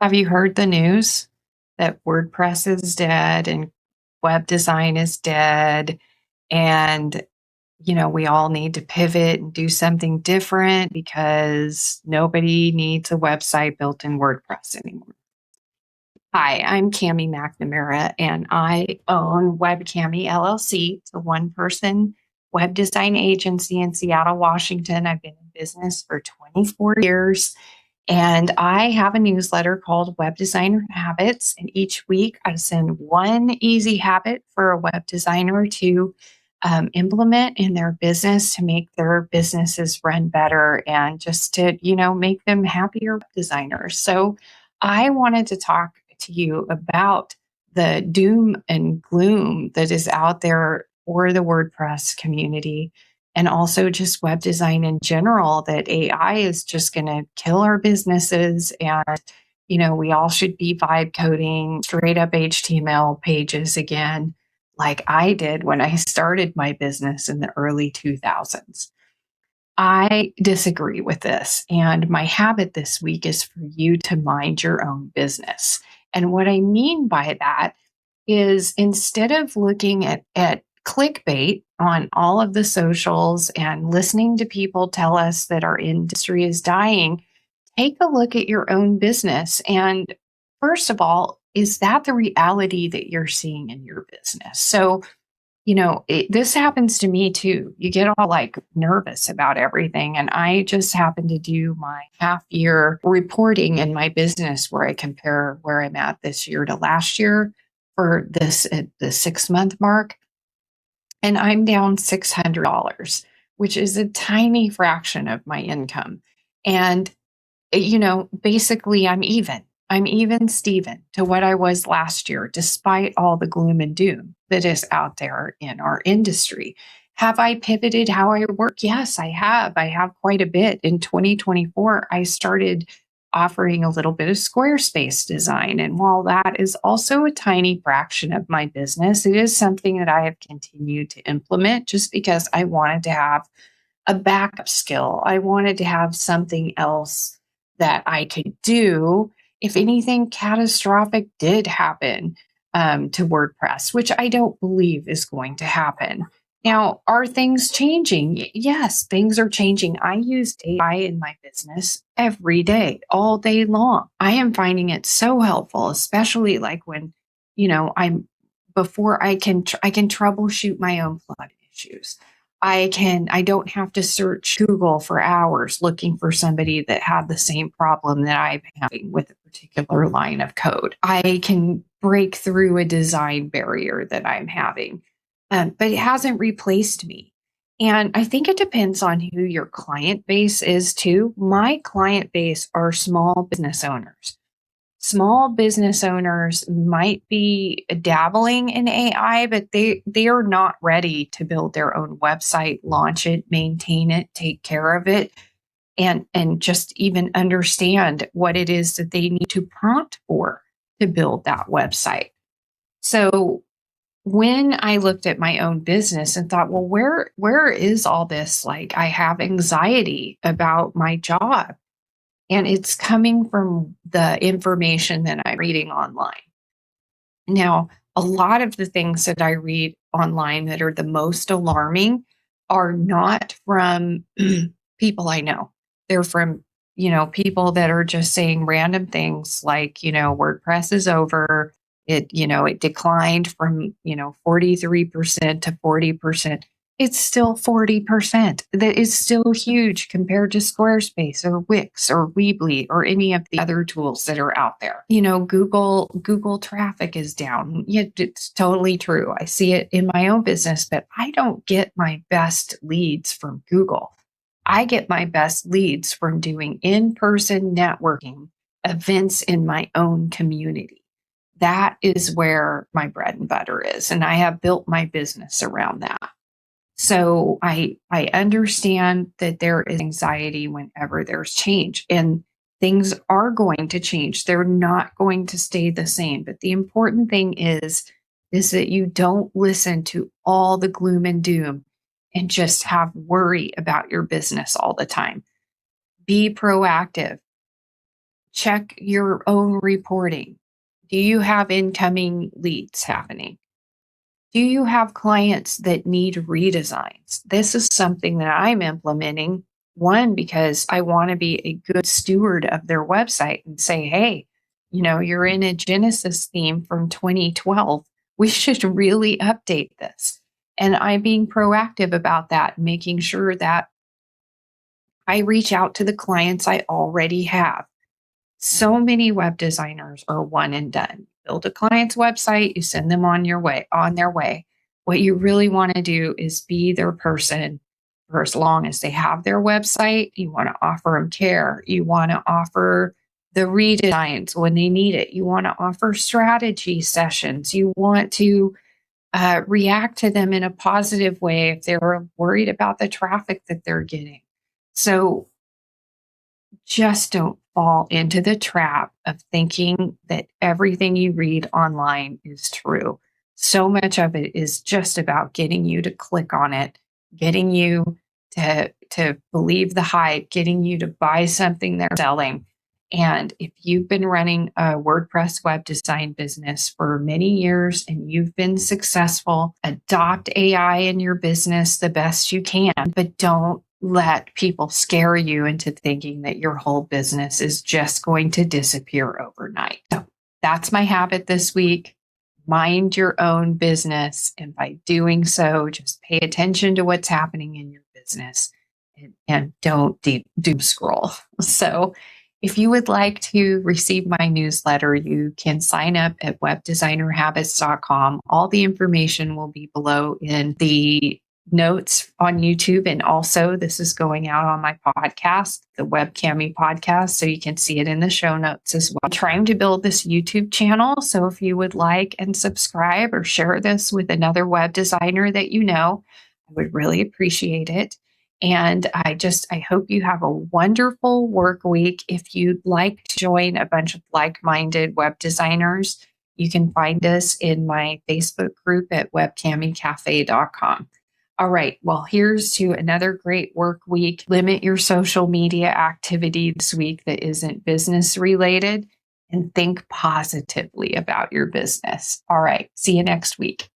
Have you heard the news that WordPress is dead and web design is dead? And, we all need to pivot and do something different because nobody needs a website built in WordPress anymore. Hi, I'm Cami McNamara, and I own WebCami LLC. It's a one-person web design agency in Seattle, Washington. I've been in business for 24 years. And I have a newsletter called Web Designer Habits. And each week I send one easy habit for a web designer to implement in their business to make their businesses run better and just to, make them happier web designers. So I wanted to talk to you about the doom and gloom that is out there for the WordPress community and also just web design in general, that AI is just going to kill our businesses. And, we all should be vibe coding straight up HTML pages again, like I did when I started my business in the early 2000s. I disagree with this. And my habit this week is for you to mind your own business. And what I mean by that is instead of looking at clickbait on all of the socials and listening to people tell us that our industry is dying, take a look at your own business. And first of all, is that the reality that you're seeing in your business? So, this happens to me too. You get all like nervous about everything. And I just happen to do my half year reporting in my business where I compare where I'm at this year to last year for this at the 6 month mark. And I'm down $600, which is a tiny fraction of my income. And, basically I'm even. I'm even Steven to what I was last year, despite all the gloom and doom that is out there in our industry. Have I pivoted how I work? Yes, I have. I have quite a bit. In 2024, I started offering a little bit of Squarespace design. And while that is also a tiny fraction of my business, it is something that I have continued to implement just because I wanted to have a backup skill. I wanted to have something else that I could do if anything catastrophic did happen to WordPress, which I don't believe is going to happen. Now, are things changing? Yes, things are changing. I use AI in my business every day, all day long. I am finding it so helpful, especially like when, before I can troubleshoot my own plugin issues. I don't have to search Google for hours looking for somebody that had the same problem that I'm having with a particular line of code. I can break through a design barrier that I'm having, but it hasn't replaced me. And I think it depends on who your client base is too. My client base are small business owners. Small business owners might be dabbling in AI, but they are not ready to build their own website, launch it, maintain it, take care of it, and just even understand what it is that they need to prompt for to build that website. So when I looked at my own business and thought, well, where is all this? Like, I have anxiety about my job. And it's coming from the information that I'm reading online. Now, a lot of the things that I read online that are the most alarming are not from people I know. They're from, people that are just saying random things like, WordPress is over. It declined from, 43% to 40%. It's still 40%. That is still huge compared to Squarespace or Wix or Weebly or any of the other tools that are out there. Google traffic is down. Yeah, it's totally true. I see it in my own business, but I don't get my best leads from Google. I get my best leads from doing in-person networking events in my own community. That is where my bread and butter is. And I have built my business around that. So I understand that there is anxiety whenever there's change, and things are going to change. They're not going to stay the same. But the important thing is that you don't listen to all the gloom and doom and just have worry about your business all the time. Be proactive. check your own reporting. Do you have incoming leads happening? Do you have clients that need redesigns? This is something that I'm implementing. One, because I want to be a good steward of their website and say, hey, you're in a Genesis theme from 2012. We should really update this. And I'm being proactive about that, making sure that I reach out to the clients I already have. So many web designers are one and done. Build a client's website, you send them on their way. What you really want to do is be their person for as long as they have their website. You want to offer them care. You want to offer the redesigns when they need it. You want to offer strategy sessions. You want to react to them in a positive way if they're worried about the traffic that they're getting. So just don't fall into the trap of thinking that everything you read online is true. So much of it is just about getting you to click on it, getting you to believe the hype, getting you to buy something they're selling. And if you've been running a WordPress web design business for many years and you've been successful, adopt AI in your business the best you can, but don't let people scare you into thinking that your whole business is just going to disappear overnight. So that's my habit this week. Mind your own business. And by doing so, just pay attention to what's happening in your business and don't doom scroll. So if you would like to receive my newsletter, you can sign up at webdesignerhabits.com. All the information will be below in the notes on YouTube. And also this is going out on my podcast, the WebCami Podcast. So you can see it in the show notes as well. I'm trying to build this YouTube channel. So if you would like and subscribe or share this with another web designer that you know, I would really appreciate it. And I hope you have a wonderful work week. If you'd like to join a bunch of like-minded web designers, you can find us in my Facebook group at webcamicafe.com. All right. Well, here's to another great work week. Limit your social media activity this week that isn't business related and think positively about your business. All right. See you next week.